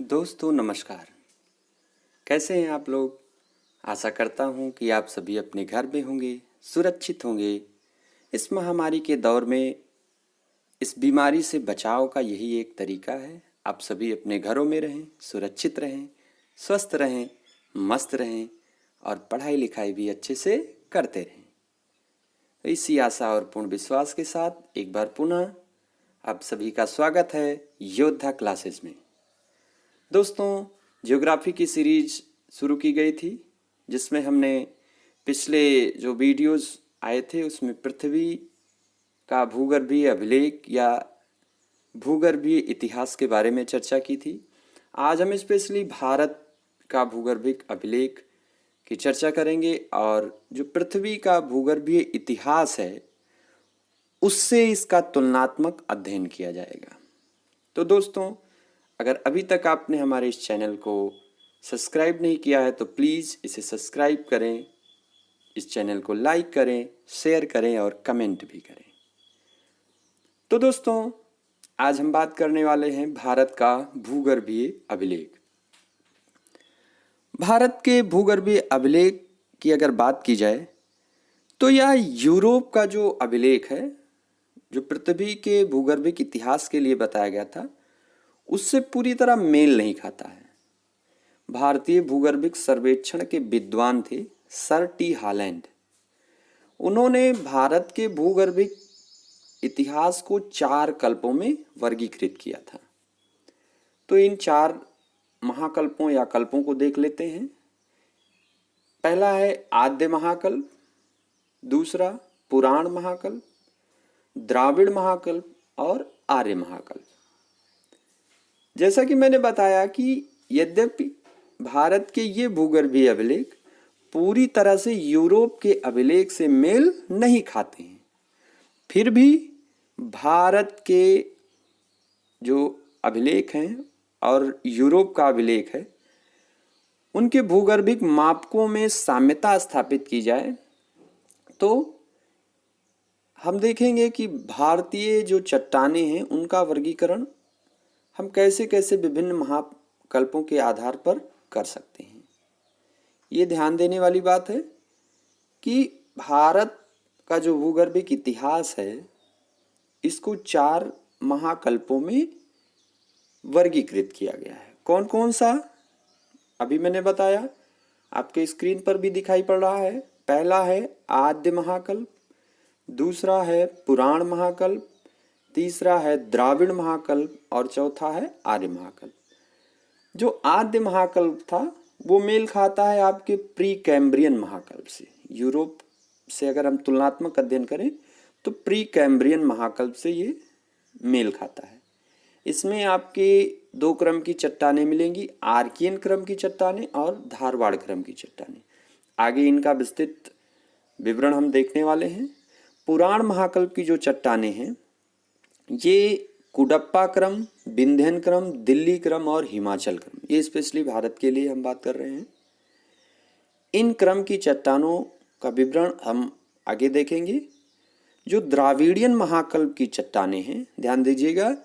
दोस्तों नमस्कार। कैसे हैं आप लोग। आशा करता हूं कि आप सभी अपने घर में होंगे, सुरक्षित होंगे। इस महामारी के दौर में इस बीमारी से बचाव का यही एक तरीका है। आप सभी अपने घरों में रहें, सुरक्षित रहें, स्वस्थ रहें, मस्त रहें और पढ़ाई लिखाई भी अच्छे से करते रहें। इसी आशा और पूर्ण विश्वास के साथ एक बार पुनः आप सभी का स्वागत है योद्धा क्लासेस में। दोस्तों, ज्योग्राफी की सीरीज शुरू की गई थी जिसमें हमने पिछले जो वीडियोस आए थे उसमें पृथ्वी का भूगर्भीय अभिलेख या भूगर्भीय इतिहास के बारे में चर्चा की थी। आज हम स्पेशली भारत का भूगर्भिक अभिलेख की चर्चा करेंगे और जो पृथ्वी का भूगर्भीय इतिहास है उससे इसका तुलनात्मक अध्ययन किया जाएगा। तो दोस्तों, अगर अभी तक आपने हमारे इस चैनल को सब्सक्राइब नहीं किया है तो प्लीज़ इसे सब्सक्राइब करें, इस चैनल को लाइक करें, शेयर करें और कमेंट भी करें। तो दोस्तों, आज हम बात करने वाले हैं भारत का भूगर्भीय अभिलेख। भारत के भूगर्भीय अभिलेख की अगर बात की जाए तो यह यूरोप का जो अभिलेख है, जो पृथ्वी के भूगर्भिक इतिहास के लिए बताया गया था, उससे पूरी तरह मेल नहीं खाता है। भारतीय भूगर्भिक सर्वेक्षण के विद्वान थे सर टी हॉलैंड। उन्होंने भारत के भूगर्भिक इतिहास को 4 कल्पों में वर्गीकृत किया था। तो इन 4 महाकल्पों या कल्पों को देख लेते हैं। पहला है आद्य महाकल्प, दूसरा पुराण महाकल्प, द्राविड़ महाकल्प और आर्य महाकल्प। जैसा कि मैंने बताया कि यद्यपि भारत के ये भूगर्भीय अभिलेख पूरी तरह से यूरोप के अभिलेख से मेल नहीं खाते हैं, फिर भी भारत के जो अभिलेख हैं और यूरोप का अभिलेख है उनके भूगर्भिक मापकों में साम्यता स्थापित की जाए तो हम देखेंगे कि भारतीय जो चट्टानें हैं उनका वर्गीकरण हम कैसे कैसे विभिन्न महाकल्पों के आधार पर कर सकते हैं। ये ध्यान देने वाली बात है कि भारत का जो भूगर्भिक इतिहास है इसको 4 महाकल्पों में वर्गीकृत किया गया है। कौन कौन सा अभी मैंने बताया, आपके स्क्रीन पर भी दिखाई पड़ रहा है। पहला है आद्य महाकल्प, दूसरा है पुराण महाकल्प, तीसरा है द्राविड़ महाकल्प और चौथा है आर्य महाकल्प। जो आद्य महाकल्प था वो मेल खाता है आपके प्री कैम्ब्रियन महाकल्प से। यूरोप से अगर हम तुलनात्मक अध्ययन करें तो प्री कैम्ब्रियन महाकल्प से ये मेल खाता है। इसमें आपके 2 क्रम की चट्टानें मिलेंगी, आर्कियन क्रम की चट्टानें और धारवाड़ क्रम की चट्टानें। आगे इनका विस्तृत विवरण हम देखने वाले हैं। पुराण महाकल्प की जो चट्टानें हैं ये कुडप्पा क्रम, विंध्यन क्रम, दिल्ली क्रम और हिमाचल क्रम, ये स्पेशली भारत के लिए हम बात कर रहे हैं। इन क्रम की चट्टानों का विवरण हम आगे देखेंगे। जो द्राविडियन महाकल्प की चट्टानें हैं, ध्यान दीजिएगा,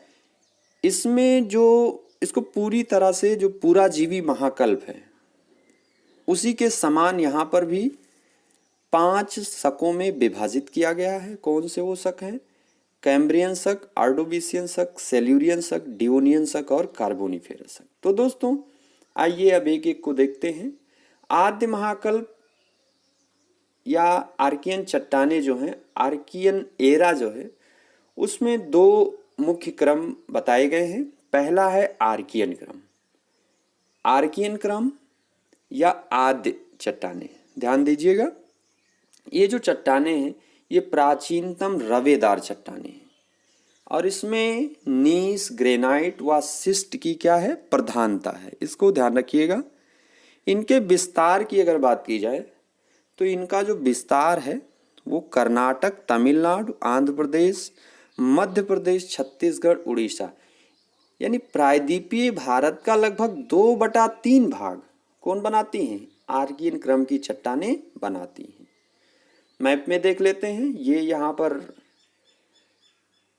इसमें जो इसको पूरी तरह से जो पूरा जीवी महाकल्प है उसी के समान यहाँ पर भी 5 शकों में विभाजित किया गया है। कौन से वो शक हैं? कैम्ब्रियन शक, आर्डोविसियन शक, सेल्यूरियन शक, डिओनियन शक और कार्बोनिफेरस शक। तो दोस्तों, आइए अब एक एक को देखते हैं। आद्य महाकल्प या आर्कियन चट्टानें जो हैं, आर्कियन एरा जो है, उसमें 2 मुख्य क्रम बताए गए हैं। पहला है आर्कियन क्रम। आर्कियन क्रम या आद्य चट्टानें, ध्यान दीजिएगा, ये जो चट्टानें हैं ये प्राचीनतम रवेदार चट्टानें हैं और इसमें नीस, ग्रेनाइट व सिस्ट की क्या है, प्रधानता है। इसको ध्यान रखिएगा। इनके विस्तार की अगर बात की जाए तो इनका जो विस्तार है वो कर्नाटक, तमिलनाडु, आंध्र प्रदेश, मध्य प्रदेश, छत्तीसगढ़, उड़ीसा, यानी प्रायद्वीपीय भारत का लगभग 2/3 भाग कौन बनाती हैं? आर्कियन क्रम की चट्टानें बनाती हैं। मैप में देख लेते हैं। ये यहाँ पर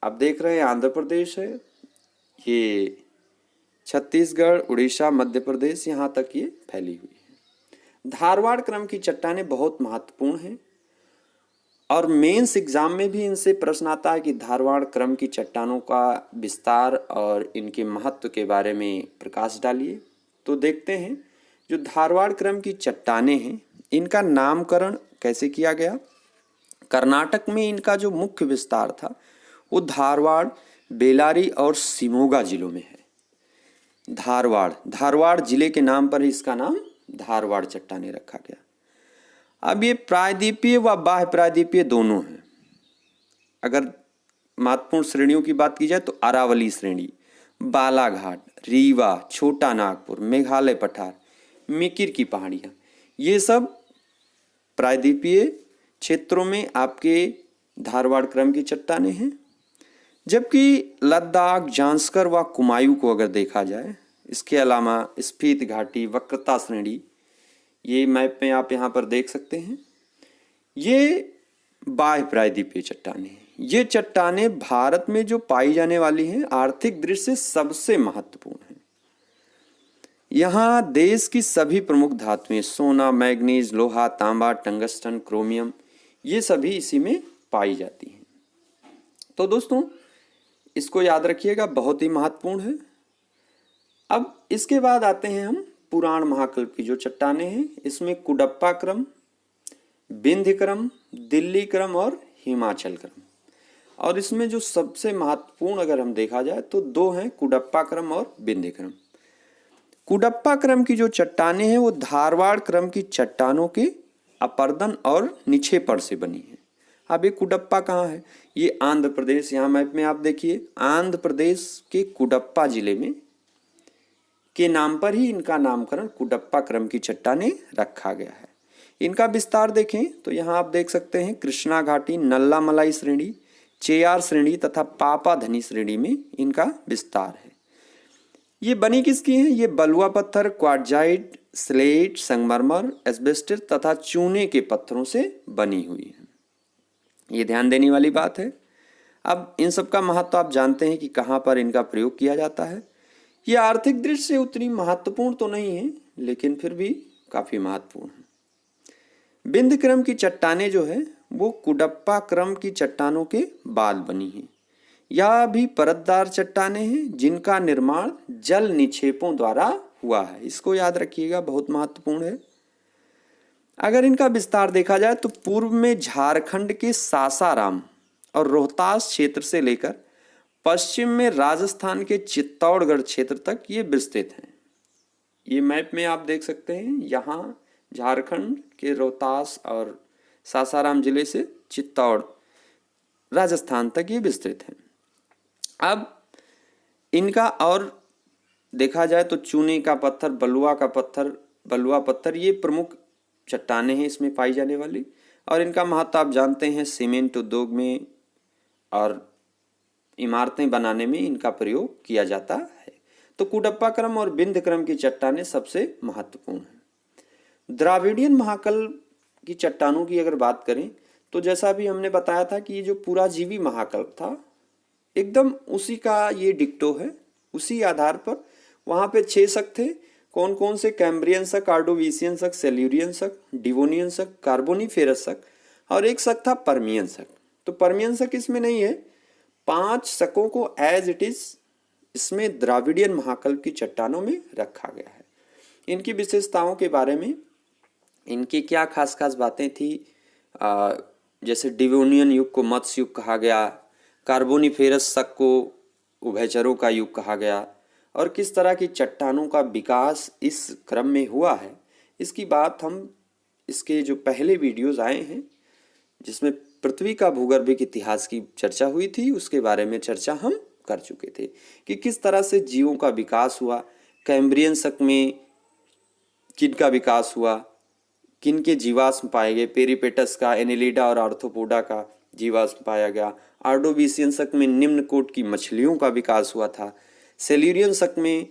आप देख रहे हैं आंध्र प्रदेश है, ये छत्तीसगढ़, उड़ीसा, मध्य प्रदेश, यहाँ तक ये फैली हुई है। धारवाड़ क्रम की चट्टानें बहुत महत्वपूर्ण हैं और मेंस एग्जाम में भी इनसे प्रश्न आता है कि धारवाड़ क्रम की चट्टानों का विस्तार और इनके महत्व के बारे में प्रकाश डालिए। तो देखते हैं, जो धारवाड़ क्रम की चट्टानें हैं इनका नामकरण कैसे किया गया। कर्नाटक में इनका जो मुख्य विस्तार था वो धारवाड़, बेलारी और शिमोगा जिलों में है। धारवाड़ जिले के नाम पर ही इसका नाम धारवाड़ चट्टानें रखा गया। अब ये प्रायद्वीपीय व बाह्य प्रायद्वीपीय दोनों हैं। अगर महत्वपूर्ण श्रेणियों की बात की जाए तो अरावली श्रेणी, बालाघाट, रीवा, छोटा नागपुर, मेघालय पठार, मिकिर की पहाड़ियाँ, ये सब प्रायद्वीपीय क्षेत्रों में आपके धारवाड़ क्रम की चट्टानें हैं। जबकि लद्दाख, जांस्कर व कुमायूं को अगर देखा जाए, इसके अलावा स्पीति घाटी, वक्रता श्रेणी, ये मैप में आप यहाँ पर देख सकते हैं, ये बाह्य प्रायद्वीपीय चट्टानें हैं। ये चट्टानें भारत में जो पाई जाने वाली हैं आर्थिक दृष्टि से सबसे महत्वपूर्ण हैं। यहाँ देश की सभी प्रमुख धातुएं, सोना, मैग्नीज, लोहा, तांबा, टंगस्टन, क्रोमियम, ये सभी इसी में पाई जाती हैं। तो दोस्तों इसको याद रखिएगा, बहुत ही महत्वपूर्ण है। अब इसके बाद आते हैं हम पुराण महाकल्प की जो चट्टानें हैं। इसमें कुडप्पा क्रम, विंध्य क्रम, दिल्ली क्रम और हिमाचल क्रम। और इसमें जो सबसे महत्वपूर्ण अगर हम देखा जाए तो दो हैं, कुडप्पा क्रम और विंध्य क्रम। कुडप्पा क्रम की जो चट्टानें हैं वो धारवाड़ क्रम की चट्टानों के अपर्दन और निक्षेपण से बनी है। अब ये कुडप्पा कहाँ है? ये आंध्र प्रदेश, यहाँ मैप में आप देखिए, आंध्र प्रदेश के कुडप्पा जिले में के नाम पर ही इनका नामकरण कुडप्पा क्रम की चट्टानें रखा गया है। इनका विस्तार देखें तो यहाँ आप देख सकते हैं, कृष्णा घाटी, नल्ला मलाई श्रेणी, चेयार श्रेणी तथा पापाधनी श्रेणी में इनका विस्तार है। ये बनी किसकी है? ये बलुआ पत्थर, क्वार्टजाइट, स्लेट, संगमरमर, एस्बेस्टस तथा चूने के पत्थरों से बनी हुई है। ये ध्यान देने वाली बात है। अब इन सब का महत्व आप जानते हैं कि कहाँ पर इनका प्रयोग किया जाता है। ये आर्थिक दृष्टि से उतनी महत्वपूर्ण तो नहीं है, लेकिन फिर भी काफी महत्वपूर्ण है। विंध्य क्रम की चट्टानें जो है वो कुडप्पा क्रम की चट्टानों के बाद बनी है। यह भी परतदार चट्टानें हैं जिनका निर्माण जल निक्षेपों द्वारा हुआ है। इसको याद रखिएगा, बहुत महत्वपूर्ण है। अगर इनका विस्तार देखा जाए तो पूर्व में झारखंड के सासाराम और रोहतास क्षेत्र से लेकर पश्चिम में राजस्थान के चित्तौड़गढ़ क्षेत्र तक ये विस्तृत हैं। ये मैप में आप देख सकते हैं, यहाँ झारखंड के रोहतास और सासाराम जिले से चित्तौड़ राजस्थान तक ये विस्तृत हैं। अब इनका और देखा जाए तो चूने का पत्थर, बलुआ पत्थर ये प्रमुख चट्टानें हैं इसमें पाई जाने वाली। और इनका महत्व आप जानते हैं, सीमेंट उद्योग में और इमारतें बनाने में इनका प्रयोग किया जाता है। तो कुडप्पा क्रम और विंध्य क्रम की चट्टानें सबसे महत्वपूर्ण हैं। द्राविडियन महाकल्प की चट्टानों की अगर बात करें तो जैसा भी हमने बताया था कि ये जो पुराजीवी महाकल्प था एकदम उसी का ये डिक्टो है। उसी आधार पर वहाँ पे 6 शक थे। कौन कौन से? कैम्ब्रियन शक, आर्डोविशियन शक, सेल्यूरियन शक, डिवोनियन शक, कार्बोनिफेरस शक और एक शक था पर्मियन शक। तो पर्मियन शक इसमें नहीं है। 5 शकों को एज इट इज इसमें द्राविडियन महाकल्प की चट्टानों में रखा गया है। इनकी विशेषताओं के बारे में, इनकी क्या खास खास बातें थी, जैसे डिवोनियन युग को मत्स्य युग कहा गया, कार्बोनिफेरस शक को उभयचरों का युग कहा गया, और किस तरह की चट्टानों का विकास इस क्रम में हुआ है, इसकी बात हम इसके जो पहले वीडियोस आए हैं जिसमें पृथ्वी का भूगर्भिक इतिहास की चर्चा हुई थी, उसके बारे में चर्चा हम कर चुके थे कि किस तरह से जीवों का विकास हुआ, कैम्ब्रियन शक में किन का विकास हुआ, किन के जीवाश्म पाए गए, पेरिपेटस का, एनेलिडा और आर्थ्रोपोडा का जीवाश्म पाया गया। आर्डोविशियन शक में निम्न कोट की मछलियों का विकास हुआ था। सेल्यूरियन शक में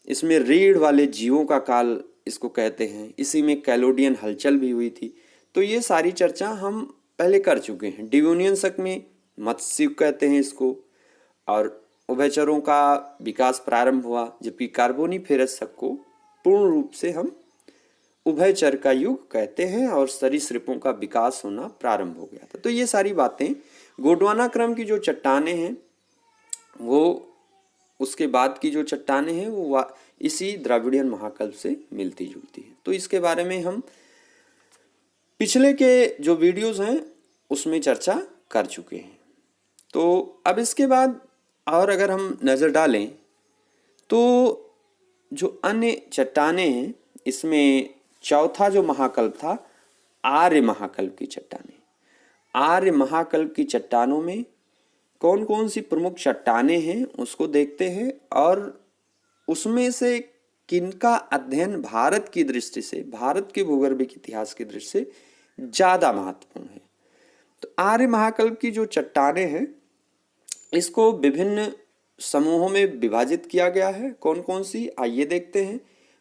इसमें रीढ़ वाले जीवों का काल इसको कहते हैं। इसी में कैलोडियन हलचल भी हुई थी। तो ये सारी चर्चा हम पहले कर चुके हैं। डिवोनियन शक में मत्स्य युग कहते हैं इसको, और उभयचरों का विकास प्रारंभ हुआ, जबकि कार्बोनिफेरस शक को पूर्ण रूप से हम उभयचर का युग कहते हैं और सरीसृपों का विकास होना प्रारंभ हो गया था। तो ये सारी बातें गोंडवाना क्रम की जो चट्टानें हैं वो उसके बाद की जो चट्टानें हैं वो इसी द्रविड़ियन महाकल्प से मिलती जुलती है। तो इसके बारे में हम पिछले के जो वीडियोस हैं उसमें चर्चा कर चुके हैं। तो अब इसके बाद और अगर हम नज़र डालें तो जो अन्य चट्टानें हैं इसमें चौथा जो महाकल्प था आर्य महाकल्प की चट्टानें। आर्य महाकल्प की चट्टानों में कौन कौन सी प्रमुख चट्टानें हैं उसको देखते हैं और उसमें से किनका अध्ययन भारत की दृष्टि से, भारत के भूगर्भिक इतिहास की दृष्टि से ज़्यादा महत्वपूर्ण है। तो आर्य महाकल्प की जो चट्टानें हैं इसको विभिन्न समूहों में विभाजित किया गया है। कौन कौन सी, आइए देखते हैं।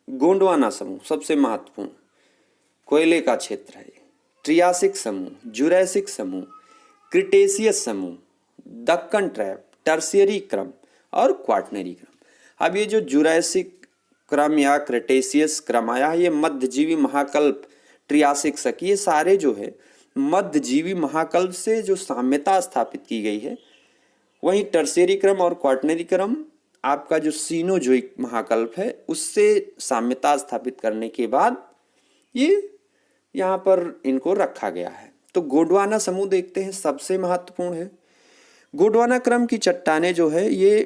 गोंडवाना समूह सबसे महत्वपूर्ण, कोयले का क्षेत्र है। ट्रियासिक समूह, जुरैसिक समूह, क्रिटेशियस समूह, दक्कन ट्रैप, टर्शियरी क्रम और क्वाटरनरी क्रम। अब ये जो जुरैसिक क्रम या क्रिटेशियस क्रम आया, ये मध्यजीवी महाकल्प, ट्रियासिक शक, ये सारे जो है मध्यजीवी महाकल्प से जो साम्यता स्थापित की गई है। वहीं टर्शियरी क्रम और क्वाटरनरी क्रम आपका जो सीनोजोइक महाकल्प है उससे साम्यता स्थापित करने के बाद ये यहाँ पर इनको रखा गया है। तो गोंडवाना समूह देखते हैं, सबसे महत्वपूर्ण है। गोंडवाना क्रम की चट्टानें जो है ये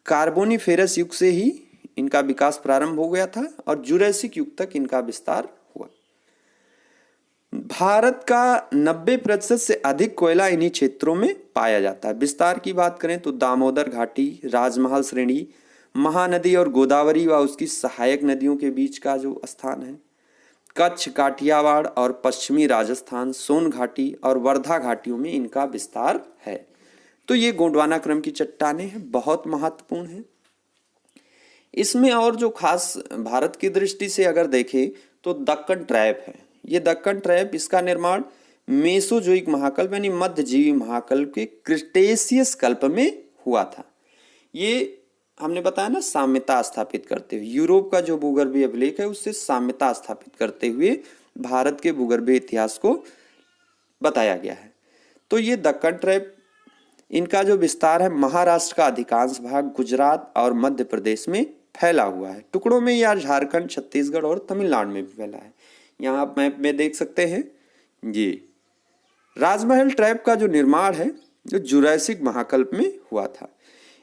कार्बोनिफेरस युग से ही इनका विकास प्रारंभ हो गया था और जुरैसिक युग तक इनका विस्तार हुआ। भारत का 90% से अधिक कोयला इन्हीं क्षेत्रों में पाया जाता है। विस्तार की बात करें तो दामोदर घाटी, राजमहल श्रेणी, महानदी और गोदावरी व उसकी सहायक नदियों के बीच का जो स्थान है, कच्छ, काठियावाड़ और पश्चिमी राजस्थान, सोन घाटी और वर्धा घाटियों में इनका विस्तार है। तो ये गोंडवाना क्रम की चट्टानें हैं, बहुत महत्वपूर्ण है। इसमें और जो खास भारत की दृष्टि से अगर देखें तो दक्कन ट्रैप है। ये दक्कन ट्रैप, इसका निर्माण मेसोजोइक महाकल्प यानी मध्यजीवी महाकल्प के क्रिटेशियस कल्प में हुआ था। ये हमने बताया ना, साम्यता स्थापित करते हुए यूरोप का जो भूगर्भीय अभिलेख है उससे साम्यता स्थापित करते हुए भारत के भूगर्भीय इतिहास को बताया गया है। तो ये दक्कन ट्रैप, इनका जो विस्तार है महाराष्ट्र का अधिकांश भाग, गुजरात और मध्य प्रदेश में फैला हुआ है। टुकड़ों में यह झारखंड, छत्तीसगढ़ और तमिलनाडु में भी फैला है। यहाँ आप मैप में देख सकते हैं। ये राजमहल ट्रैप का जो निर्माण है जो जुरैसिक महाकल्प में हुआ था।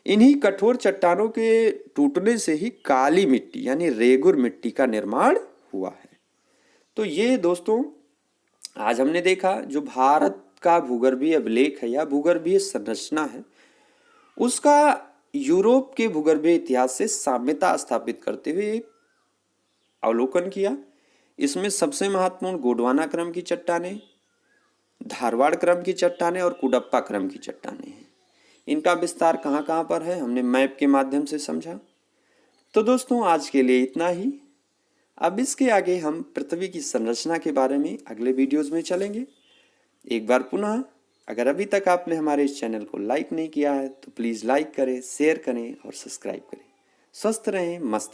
इन्हीं कठोर चट्टानों के टूटने से ही काली मिट्टी यानी रेगुर मिट्टी का निर्माण हुआ है। तो ये दोस्तों आज हमने देखा जो भारत का भूगर्भीय अभिलेख है या भूगर्भीय संरचना है उसका यूरोप के भूगर्भीय इतिहास से साम्यता स्थापित करते हुए एक अवलोकन किया। इसमें सबसे महत्वपूर्ण गोंडवाना क्रम की चट्टानें, धारवाड़ क्रम की चट्टानें और कुडप्पा क्रम की चट्टानें हैं। इनका विस्तार कहाँ कहाँ पर है हमने मैप के माध्यम से समझा। तो दोस्तों आज के लिए इतना ही। अब इसके आगे हम पृथ्वी की संरचना के बारे में अगले वीडियोस में चलेंगे। एक बार पुनः अगर अभी तक आपने हमारे इस चैनल को लाइक नहीं किया है तो प्लीज़ लाइक करें, शेयर करें और सब्सक्राइब करें। स्वस्थ रहें, मस्त